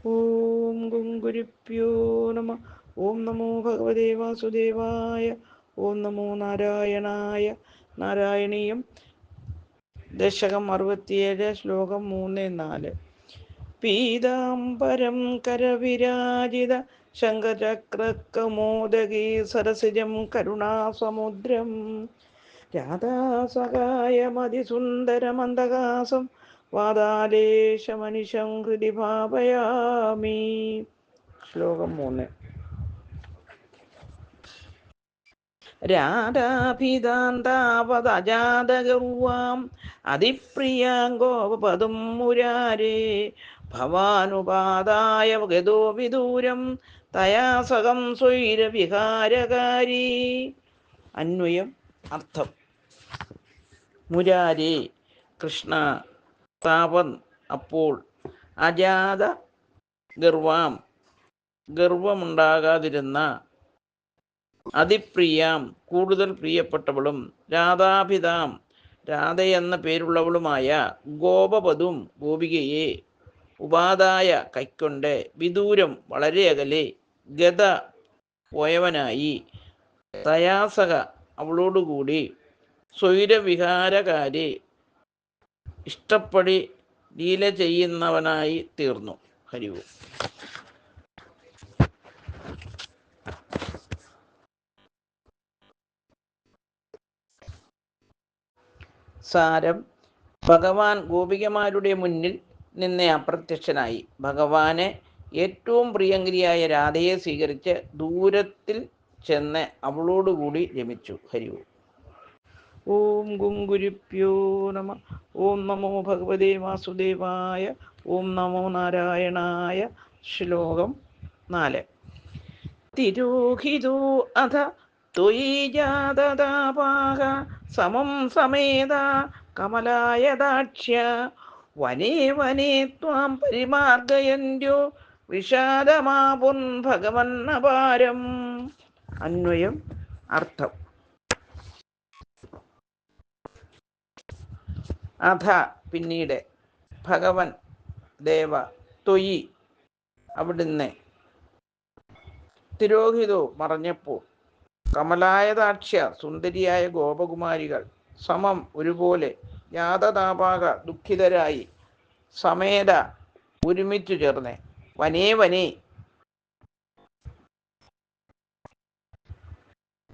ഓം ഗുരുഭ്യോ നമ. ഓം നമോ ഭഗവതേ വാസുദേവായ. ഓം നമോ നാരായണായ. നാരായണീയം ദശകം 67, ശ്ലോകം 3-4. പീതാംബരം കരവിരാജിത ശംഖചക്രകൗമോദഗീ സരസിജം കരുണാസമുദ്രം രാധാസഹായമതിസുന്ദരമന്ദഹാസം വാതാലേശമനിശം ഹൃദി ഭാവയാമി. ശ്ലോകം 3. രാധാഭിതാന്താവതജാതഗൗവാം അതിപ്രിയാങ്കോപതും മുരാരേ ഭവാനുപാദായ ഗതോ വിദൂരം തയാ സഹം സ്വൈരവിഹാരകാരി. അന്വയം. അർത്ഥം: മുരാരേ, കൃഷ്ണ, താവൻ, അപ്പോൾ, അജാത ഗർവാം, ഗർവമുണ്ടാകാതിരുന്ന, അതിപ്രിയാം, കൂടുതൽ പ്രിയപ്പെട്ടവളും, രാധാഭിതാം, രാധയെന്ന പേരുള്ളവളുമായ, ഗോപവധും, ഗോപികയെ, ഉപാദായ, കൈക്കൊണ്ട്, വിദൂരം, വളരെ അകലെ, ഗത, പോയവനായി, തയാസക, അവളോടുകൂടി, സ്വൈരവിഹാരകാരി, ഇഷ്ടപ്പടി ലീല ചെയ്യുന്നവനായി തീർന്നു. ഹരിവും. സാരം: ഭഗവാൻ ഗോപികമാരുടെ മുന്നിൽ നിന്ന് അപ്രത്യക്ഷനായി. ഭഗവാന് ഏറ്റവും പ്രിയങ്കരിയായ രാധയെ സ്വീകരിച്ച് ദൂരത്തിൽ ചെന്ന് അവളോടുകൂടി രമിച്ചു. ഹരിവും. ഓം ഗുരുഭ്യോ നമ. ഓം നമോ ഭഗവതേ വാസുദേവായ. ഓം നമോ നാരായണായ. ശ്ലോകം 4. തിരോഹിതോ അധ ത്വയി ജാതതാപാഹ സമം സമേത കമലായദാക്ഷ്യ വനേ വനേ ത്വാം പരിമാർഗയന്യോ വിഷാദമാപുൻ ഭഗവന്നപാരം. അന്വയം. അർത്ഥം: അധ, പിന്നീട്, ഭഗവൻ, ദേവ, ത്വയി, അവിടുന്ന്, തിരോഹിതോ, മറഞ്ഞപ്പോൾ, കമലായദാക്ഷ്യ, സുന്ദരിയായ ഗോപകുമാരികൾ, സമം, ഒരുപോലെ, യാതതാപാക, ദുഃഖിതരായി, സമേത, ഒരുമിച്ചു ചേർന്ന്, വനേ വനേ,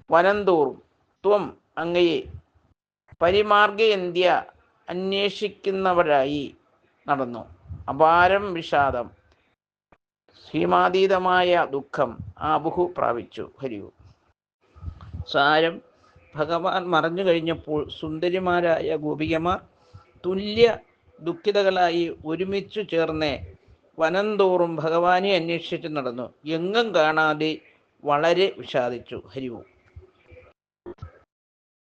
വനന്തോറും, ത്വം, അങ്ങയെ, പരിമാർഗയന്ത്യ, അന്വേഷിക്കുന്നവരായി നടന്നു, അപാരം, വിഷാദം, സീമാതീതമായ ദുഃഖം, ആബുഹു, പ്രാപിച്ചു. ഹരിവും. സാരം: ഭഗവാൻ മറഞ്ഞു കഴിഞ്ഞപ്പോൾ സുന്ദരിമാരായ ഗോപികമാർ തുല്യ ദുഃഖിതകളായി ഒരുമിച്ചു ചേർന്ന് വനംതോറും ഭഗവാനെ അന്വേഷിച്ച് നടന്നു. എങ്ങും കാണാതെ വളരെ വിഷാദിച്ചു. ഹരിവും.